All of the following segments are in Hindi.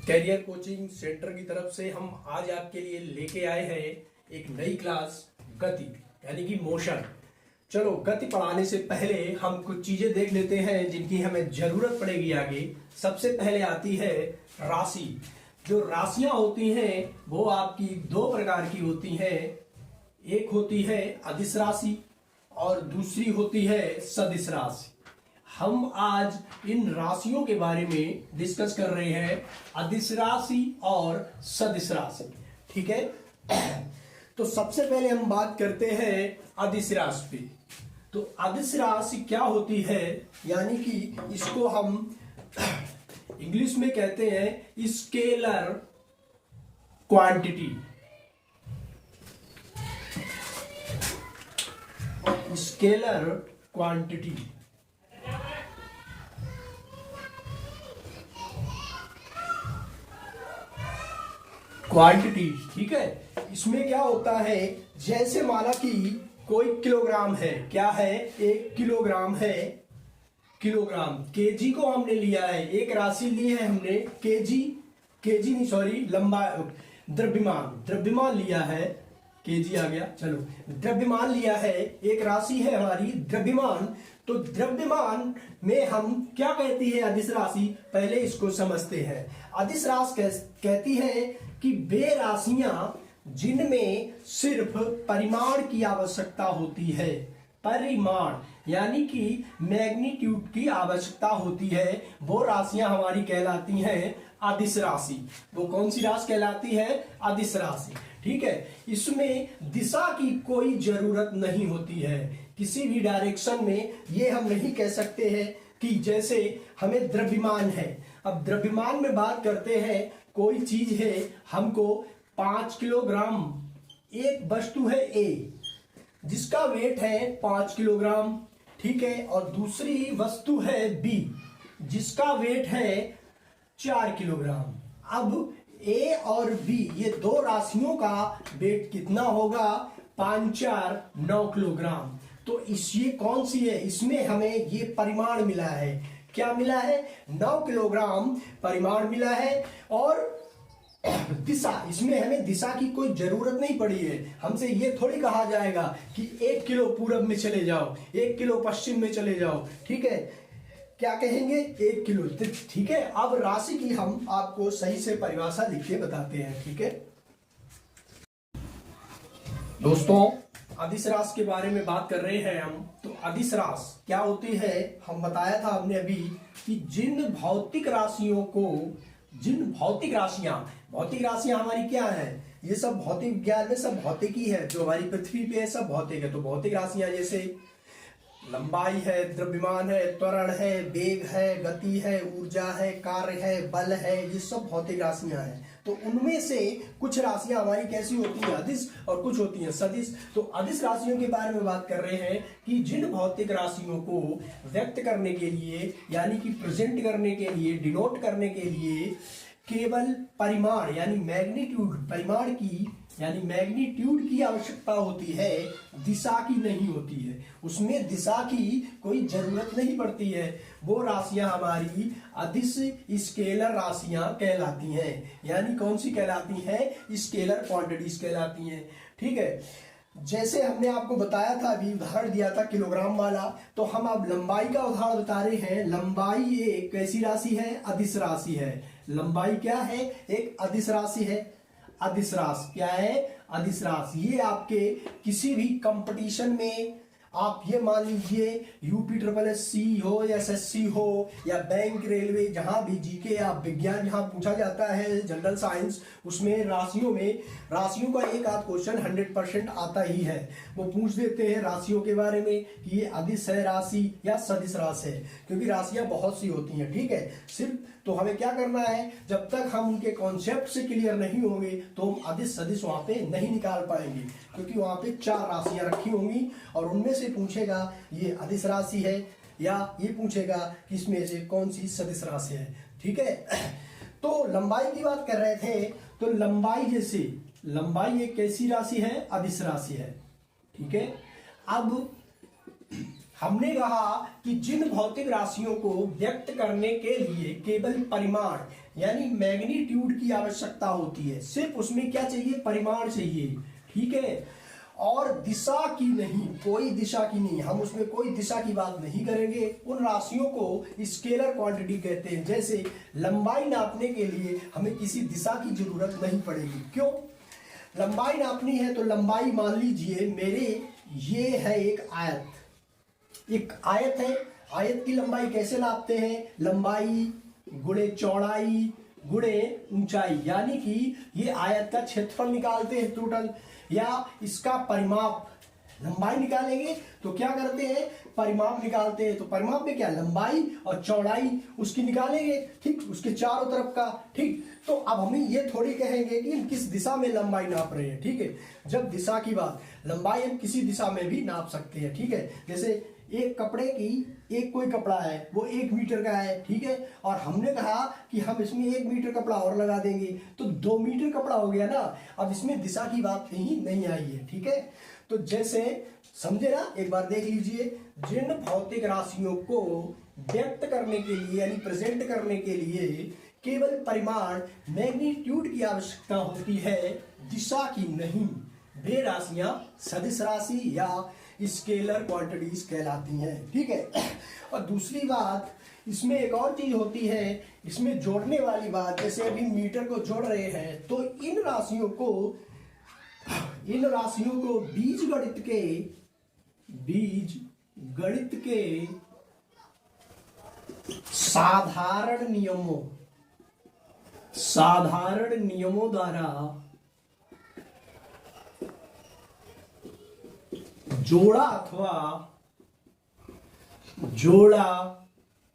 कैरियर कोचिंग सेंटर की तरफ से हम आज आपके लिए लेके आए हैं एक नई क्लास गति यानी कि मोशन। चलो गति पढ़ाने से पहले हम कुछ चीजें देख लेते हैं जिनकी हमें जरूरत पड़ेगी आगे। सबसे पहले आती है राशि। जो राशियां होती हैं वो आपकी दो प्रकार की होती हैं। एक होती है अदिश राशि और दूसरी होती है सदिश राशि। हम आज इन राशियों के बारे में डिस्कस कर रहे हैं, अदिश राशि और सदिश राशि। ठीक है, तो सबसे पहले हम बात करते हैं अदिश राशि पे। तो अदिश राशि क्या होती है, यानी कि इसको हम इंग्लिश में कहते हैं scalar quantity. Scalar quantity quantity. ठीक है, इसमें क्या होता है, जैसे माना कि कोई किलोग्राम है, क्या है, 1 किलोग्राम है। किलोग्राम केजी को हमने लिया है, एक राशि ली है हमने केजी नहीं सॉरी लंबा द्रव्यमान लिया है, केजी आ गया। चलो द्रव्यमान लिया है, एक राशि है हमारी द्रव्यमान। तो द्रव्यमान में हम क्या कहती है अदिश राशि, पहले इसको समझते हैं। अदिश राशि कहती है कि वे राशियां जिनमें सिर्फ परिमाण की आवश्यकता होती है। परिमाण यानी कि मैग्नीट्यूड की आवश्यकता होती है, वो राशियां हमारी कहलाती हैं अदिश राशि। वो कौन सी राशि कहलाती है, अदिश राशि। ठीक है, इसमें दिशा की कोई जरूरत नहीं होती है किसी भी डायरेक्शन में। ये हम नहीं कह सकते हैं कि जैसे हमें द्रव्यमान है, अब द्रव्यमान में बात करते हैं, कोई चीज है, हमको 5 किलोग्राम, एक वस्तु है ए जिसका वेट है 5 किलोग्राम। ठीक है, और दूसरी वस्तु है बी जिसका वेट है 4 किलोग्राम। अब ए और बी ये दो राशियों का वेट कितना होगा, 5 4 9 किलोग्राम। तो ये कौन सी है, इसमें हमें ये परिमाण मिला है। क्या मिला है, 9 किलोग्राम परिमाण मिला है। और दिशा, इसमें हमें दिशा की कोई जरूरत नहीं पड़ी है। हमसे ये थोड़ी कहा जाएगा कि 1 किलो पूरब में चले जाओ, 1 किलो पश्चिम में चले जाओ। ठीक है, क्या कहेंगे, 1 किलो। ठीक है, अब राशि की हम आपको सही से परिभाषा लिख के बताते हैं। ठीक है दोस्तों, अदिश राशि के बारे में बात कर रहे हैं हम। तो अदिश राशि क्या होती है, हम बताया था हमने अभी कि जिन भौतिक राशियां हमारी क्या है, ये सब भौतिक विज्ञान में सब भौतिक ही है। जो हमारी पृथ्वी पे है सब भौतिक है। तो भौतिक राशियां जैसे लंबाई है, द्रव्यमान है, त्वरण है, वेग है, गति है, ऊर्जा है, कार्य है, बल है, ये सब भौतिक राशियां हैं। तो उनमें से कुछ राशियां हमारी कैसी होती हैं, अदिश, और कुछ होती हैं सदिश। तो अदिश राशियों के बारे में बात कर रहे हैं कि जिन भौतिक राशियों को व्यक्त करने के लिए, यानी कि प्रेजेंट करने के लिए, डिनोट करने के लिए केवल परिमाण यानी मैग्नीट्यूड की आवश्यकता होती है, दिशा की नहीं होती है। उसमें दिशा की कोई जरूरत नहीं पड़ती है। वो राशियां हमारी अदिश स्केलर राशियां कहलाती हैं। यानी कौन सी कहलाती हैं, स्केलर क्वांटिटीज कहलाती हैं। ठीक है, जैसे हमने आपको बताया था, अभी उदाहरण दिया था किलोग्राम वाला, तो हम अब लंबाई का उदाहरण बता रहे हैं। लंबाई एक कैसी राशि है, अदिश राशि है। लंबाई क्या है, एक अदिश राशि है। अदिश राशि क्या है, अदिश राशि। ये आपके किसी भी कंपटीशन में, आप ये मान लीजिए UPSSC हो या SSC हो या बैंक, रेलवे, जहां भी जीके या विज्ञान जहां पूछा जाता है, जनरल साइंस, उसमें राशियों का एक आध क्वेश्चन 100% आता ही है। वो पूछ देते हैं राशियों के बारे में कि ये अदिश है राशि या सदिश राशि है, क्योंकि राशियां बहुत सी होती हैं। ठीक है, सिर्फ तो हमें क्या करना है, जब तक हम उनके कॉन्सेप्ट से क्लियर नहीं होंगे तो हम अदिश सदिश वहां पे नहीं निकाल पाएंगे, क्योंकि वहां पे 4 राशियां रखी होंगी और उनमें से पूछेगा ये अदिश राशि है, या ये पूछेगा कि इसमें से कौन सी सदिश राशि है। ठीक है, तो लंबाई की बात कर रहे थे। तो लंबाई एक कैसी राशि है, अदिश राशि है। ठीक है, अब हमने कहा कि जिन भौतिक राशियों को व्यक्त करने के लिए केवल परिमाण यानी मैग्नीट्यूड की आवश्यकता होती है। सिर्फ उसमें क्या चाहिए, परिमाण चाहिए, ठीक है, और दिशा की नहीं, कोई दिशा की नहीं, हम उसमें कोई दिशा की बात नहीं करेंगे। उन राशियों को स्केलर क्वांटिटी कहते हैं। जैसे लंबाई नापने के लिए हमें किसी दिशा की जरूरत नहीं पड़ेगी। क्यों? लंबाई नापनी है तो लंबाई मान लीजिए मेरे ये है एक आयत, एक आयत है, आयत की लंबाई कैसे नापते हैं, लंबाई गुणे चौड़ाई गुणे ऊंचाई, यानी कि ये आयत का क्षेत्रफल निकालते हैं टोटल, या इसका परिमाप, लंबाई निकालेंगे तो क्या करते हैं, परिमाप निकालते हैं। तो परिमाप में क्या, लंबाई और चौड़ाई उसकी निकालेंगे, ठीक, उसके चारों तरफ का, ठीक। तो अब हम ये थोड़ी कहेंगे कि हम किस दिशा में लंबाई नाप रहे हैं, ठीक है। जब दिशा की बात, लंबाई हम किसी दिशा में भी नाप सकते हैं, ठीक है। जैसे एक कपड़े की, एक कोई कपड़ा है वो 1 मीटर का है, ठीक है, और हमने कहा कि हम इसमें 1 मीटर कपड़ा और लगा देंगे तो 2 मीटर कपड़ा हो गया ना। अब इसमें दिशा की बात ही नहीं आई है, ठीक है। तो जैसे समझे ना, एक बार देख लीजिए, जिन भौतिक राशियों को व्यक्त करने के लिए यानी प्रेजेंट करने के लिए केवल परिमाण मैग्नीट्यूड की आवश्यकता होती है, दिशा की नहीं, वे राशियां सदिश राशि या स्केलर क्वांटिटीज कहलाती हैं, ठीक है। और दूसरी बात, इसमें एक और चीज होती है, इसमें जोड़ने वाली बात, जैसे अभी मीटर को जोड़ रहे हैं तो इन राशियों को बीज गणित के साधारण नियमों द्वारा जोड़ा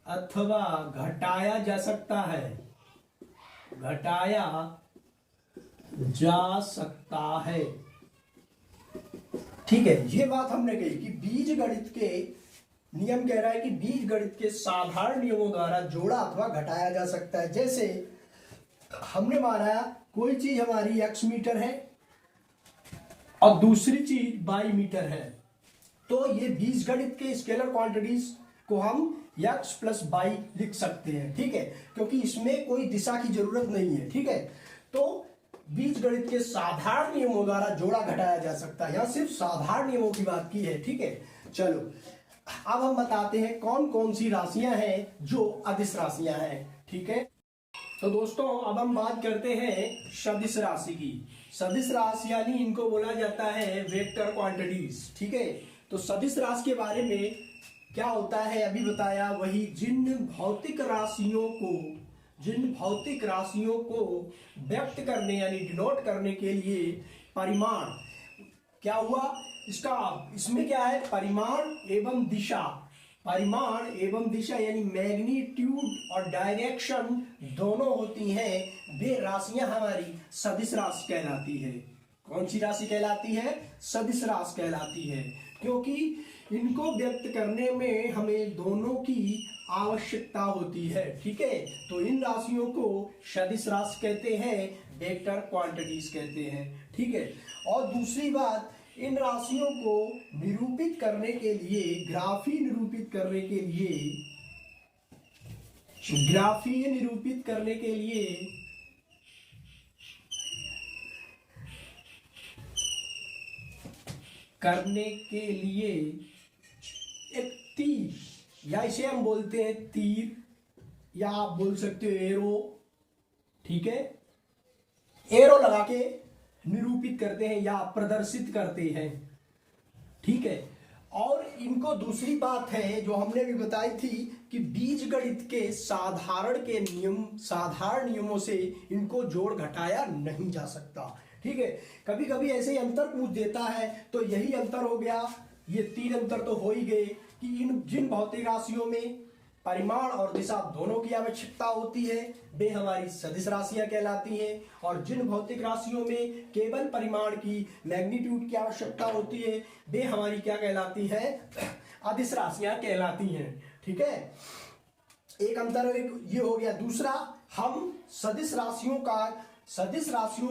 अथवा घटाया जा सकता है, ठीक है। ये बात हमने कही कि बीज गणित के नियम कह रहा है कि बीज गणित के साधारण नियमों द्वारा जोड़ा अथवा घटाया जा सकता है। जैसे हमने माना कोई चीज हमारी x मीटर है और दूसरी चीज y मीटर है, तो ये बीज गणित के स्केलर क्वांटिटीज को हम x प्लस y लिख सकते हैं, ठीक है, क्योंकि इसमें कोई दिशा की जरूरत नहीं है, ठीक है। तो बीज गणित के साधारण नियमों द्वारा जोड़ा घटाया जा सकता है, यहां सिर्फ साधारण नियमों की बात की है, ठीक है। चलो अब हम बताते हैं कौन कौन सी राशियां हैं जो अदिश राशियां हैं, ठीक है। तो दोस्तों अब हम बात करते हैं सदिश राशि की। सदिश राशि यानी इनको बोला जाता है वेक्टर क्वांटिटीज, ठीक है। तो सदिश राशि के बारे में क्या होता है अभी बताया, वही जिन भौतिक राशियों को व्यक्त करने यानी डिनोट करने के लिए परिमाण, क्या हुआ इसमें क्या है, परिमाण एवं दिशा यानी मैग्नीट्यूड और डायरेक्शन दोनों होती हैं, वे राशियां हमारी सदिश राशि कहलाती है। कौन सी राशि कहलाती है, सदिश राशि कहलाती है, क्योंकि इनको व्यक्त करने में हमें दोनों की आवश्यकता होती है, ठीक है। तो इन राशियों को सदिश राशि कहते हैं, वेक्टर क्वांटिटीज कहते हैं, ठीक है। और दूसरी बात, इन राशियों को निरूपित करने के लिए ग्राफीय निरूपित करने के लिए एक तीर, या इसे हम बोलते हैं तीर, या आप बोल सकते हो एरो, ठीक है, एरो लगा के निरूपित करते हैं या प्रदर्शित करते हैं, ठीक है। और इनको दूसरी बात है जो हमने भी बताई थी कि बीजगणित के साधारण नियमों से इनको जोड़ घटाया नहीं जा सकता, ठीक है। कभी कभी ऐसे ही अंतर पूछ देता है तो यही अंतर हो गया, ये 3 अंतर तो हो ही गए कि जिन भौतिक राशियों में परिमाण और दिशा दोनों की आवश्यकता होती है वे हमारी सदिश राशियां कहलाती हैं, और जिन भौतिक राशियों में केवल परिमाण की मैग्नीट्यूड की आवश्यकता होती है वे हमारी क्या कहलाती है, अदिश राशियां कहलाती हैं, ठीक है। एक अंतर ये हो गया। दूसरा, हम सदिश राशियों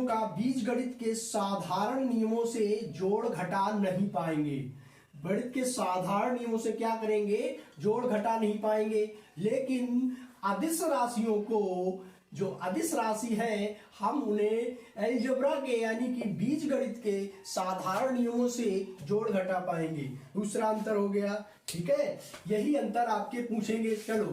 का बीजगणित के साधारण नियमों से जोड़ घटा नहीं पाएंगे। गणित के साधारण नियमों से क्या करेंगे, जोड़ घटा नहीं पाएंगे, लेकिन अदिश राशियों को जो अदिश राशि है हम उन्हें अलजेब्रा के यानी कि बीजगणित के साधारण नियमों से जोड़ घटा पाएंगे। दूसरा अंतर हो गया। ठीक है, यही अंतर आपके पूछेंगे। चलो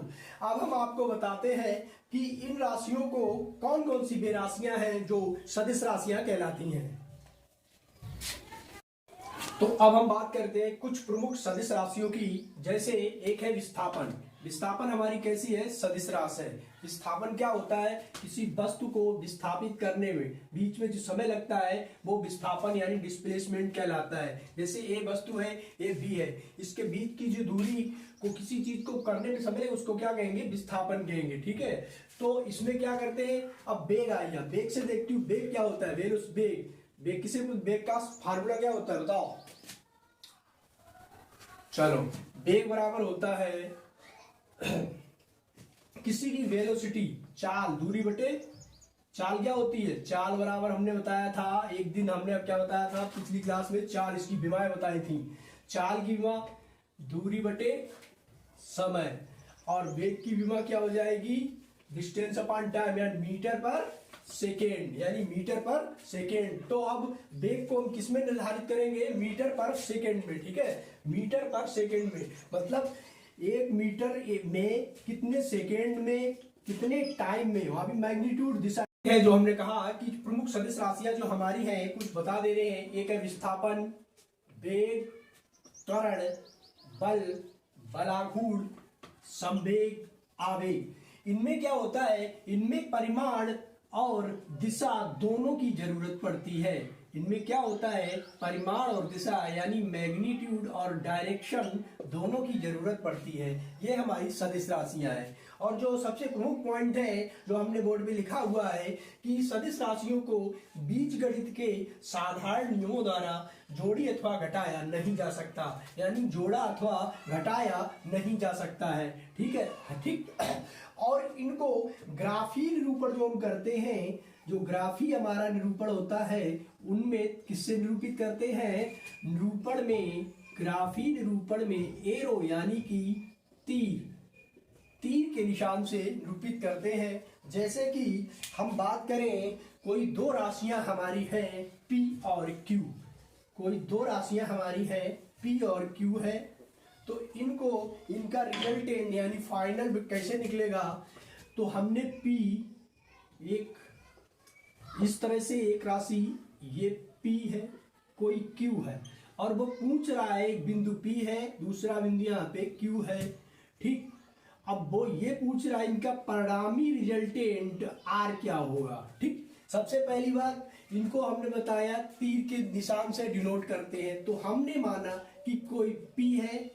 अब हम आपको बताते हैं कि इन राशियों को कौन कौन सी वे राशियां हैं जो सदिश राशियां कहलाती हैं। तो अब हम बात करते हैं कुछ प्रमुख सदिश राशियों की। जैसे एक है विस्थापन। विस्थापन हमारी कैसी है? सदिश राशि है। विस्थापन क्या होता है? किसी वस्तु को विस्थापित करने में बीच में जो समय लगता है वो विस्थापन यानी डिस्प्लेसमेंट कहलाता है। जैसे ए वस्तु है, ए बी है, इसके बीच की जो दूरी को किसी चीज को करने में समय उसको क्या कहेंगे? विस्थापन कहेंगे। ठीक है, तो इसमें क्या करते हैं? अब बेग आ गया। बेग से देखती हूँ बेग क्या होता है? बेग किसी बेग का फार्मूला क्या होता है बताओ? चलो, बेग बराबर होता है किसी की वेलोसिटी, चाल, दूरी बटे चाल क्या होती है? चाल बराबर हमने बताया था एक दिन, हमने अब क्या बताया था पिछली क्लास में? चाल, इसकी विमाएं बताई थी। चाल की विमा दूरी बटे समय, और वेग की विमा क्या हो जाएगी? डिस्टेंस अपॉन टाइम या मीटर पर सेकेंड, यानी मीटर पर सेकेंड। तो अब वेग को हम किस में निर्धारित करेंगे? मीटर पर सेकेंड में। ठीक है, मीटर पर सेकेंड में मतलब 1 मीटर में कितने सेकेंड में, कितने टाइम में, वहां भी मैग्नीट्यूड दिशा है। जो हमने कहा कि प्रमुख सदिश राशियां जो हमारी हैं कुछ बता दे रहे हैं। एक है विस्थापन, वेग, त्वरण, बल, बलाघूर्ण, संवेग, आवेग। इनमें क्या होता है? इनमें परिमाण और दिशा दोनों की जरूरत पड़ती है। इनमें क्या होता है? परिमाण और दिशा यानी मैग्नीट्यूड और डायरेक्शन दोनों की जरूरत पड़ती है। ये हमारी सदिश राशियां हैं। और जो सबसे प्रमुख पॉइंट है जो हमने बोर्ड में लिखा हुआ है कि सदिश राशियों को बीजगणित के साधारण नियमों द्वारा जोड़ी अथवा घटाया नहीं जा सकता, यानी जोड़ा अथवा घटाया नहीं जा सकता है। ठीक है, ठीक। और इनको ग्राफी निरूपण जो हम करते हैं, जो ग्राफी हमारा निरूपण होता है उनमें किससे निरूपित करते हैं? निरूपण में, ग्राफी निरूपण में एरो यानी कि तीर के निशान से निरूपित करते हैं। जैसे कि हम बात करें, कोई दो राशियां हमारी हैं P और Q, कोई दो राशियां हमारी हैं P और Q है, तो इनको, इनका रिजल्टेंट यानी फाइनल कैसे निकलेगा? तो हमने P, एक इस तरह से एक राशि ये P है, कोई Q है, और वो पूछ रहा है एक बिंदु P है, दूसरा बिंदु यहाँ पे Q है। ठीक, अब वो ये पूछ रहा है इनका परिणामी रिजल्टेंट R क्या होगा। ठीक, सबसे पहली बात इनको हमने बताया तीर के निशान से डिनोट करते हैं। तो हमने माना कि कोई P है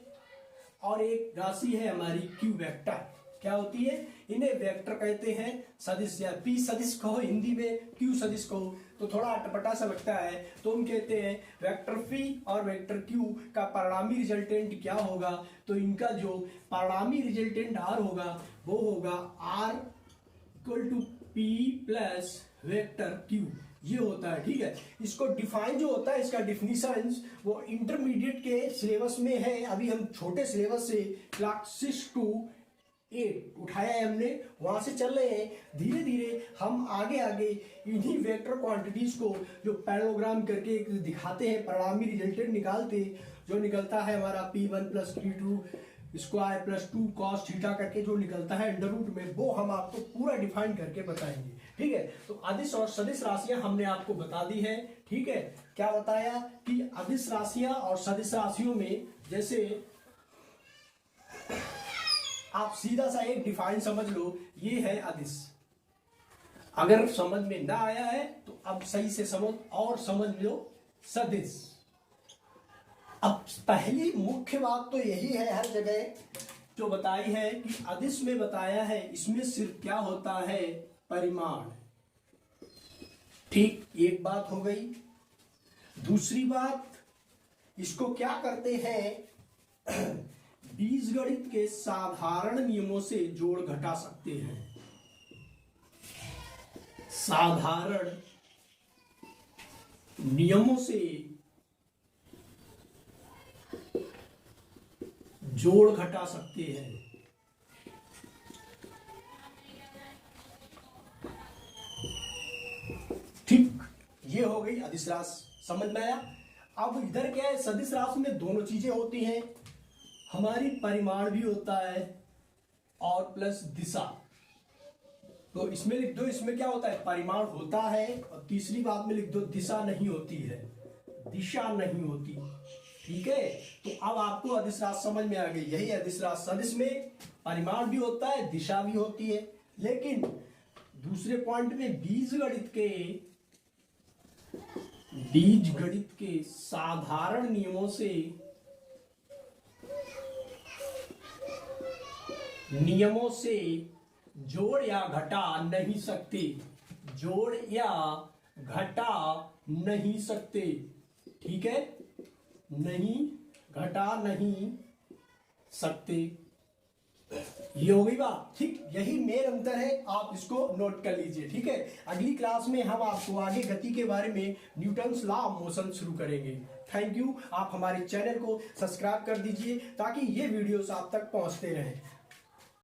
और एक राशि है हमारी Q वेक्टर। क्या होती है? इन्हें वेक्टर कहते हैं। सदिश या P सदिश कहो हिंदी में, Q सदिश कहो तो थोड़ा अटपटा सा लगता है, तो हम कहते हैं वेक्टर P और वेक्टर Q का परिणामी रिजल्टेंट क्या होगा? तो इनका जो परिणामी रिजल्टेंट R होगा वो होगा R equal to P plus vector Q, ये होता है। ठीक है, इसको डिफाइन जो होता है, इसका डिफिनीशन वो इंटरमीडिएट के सिलेबस में है। अभी हम छोटे सिलेबस से क्लास 6 to 8 उठाया है हमने, वहां से चल रहे हैं। धीरे धीरे हम आगे आगे इन्हीं वेक्टर क्वांटिटीज को जो पैरेललोग्राम करके दिखाते हैं, परिणामी रिजल्टेंट निकालते, जो निकलता है हमारा P1 plus P2 square plus 2 cos theta करके जो निकलता है अंडर रूट में, वो हम आपको पूरा डिफाइन करके बताएंगे। ठीक है, तो अदिश और सदिश राशियां हमने आपको बता दी है। ठीक है, क्या बताया कि अदिश राशियां और सदिश राशियों में, जैसे आप सीधा सा एक डिफाइन समझ लो, ये है अदिश। अगर समझ में ना आया है तो अब सही से समझ और समझ लो सदिश। अब पहली मुख्य बात तो यही है हर जगह जो बताई है कि अदिश में बताया है, इसमें सिर्फ क्या होता है? परिमाण। ठीक, एक बात हो गई। दूसरी बात, इसको क्या करते हैं? बीजगणित के साधारण नियमों से जोड़ घटा सकते हैं। साधारण नियमों से जोड़ घटा सकते हैं। ये हो गई अदिश राशि, समझ में आया। अब इधर क्या है, सदिश राशि में दोनों चीजें होती हैं, हमारी परिमाण भी होता है और प्लस दिशा। तो इसमें लिख दो, इसमें क्या होता है, परिमाण होता है, और तीसरी बात में लिख दो दिशा नहीं होती है, दिशा नहीं होती। ठीक है, तो अब आपको अदिश राशि समझ में आ गई। यही अदिश राशि, सदिश में परिमाण भी होता है, दिशा भी होती है, लेकिन दूसरे पॉइंट में बीजगणित के साधारण नियमों से जोड़ या घटा नहीं सकते, जोड़ या घटा नहीं सकते। ठीक है, नहीं घटा नहीं सकते, ये हो गई बात। ठीक, यही मेन अंतर है, आप इसको नोट कर लीजिए। ठीक है, अगली क्लास में हम आपको आगे गति के बारे में न्यूटन्स लॉ ऑफ मोशन शुरू करेंगे। Thank you. आप हमारे चैनल को सब्सक्राइब कर दीजिए ताकि ये वीडियोस आप तक पहुंचते रहें।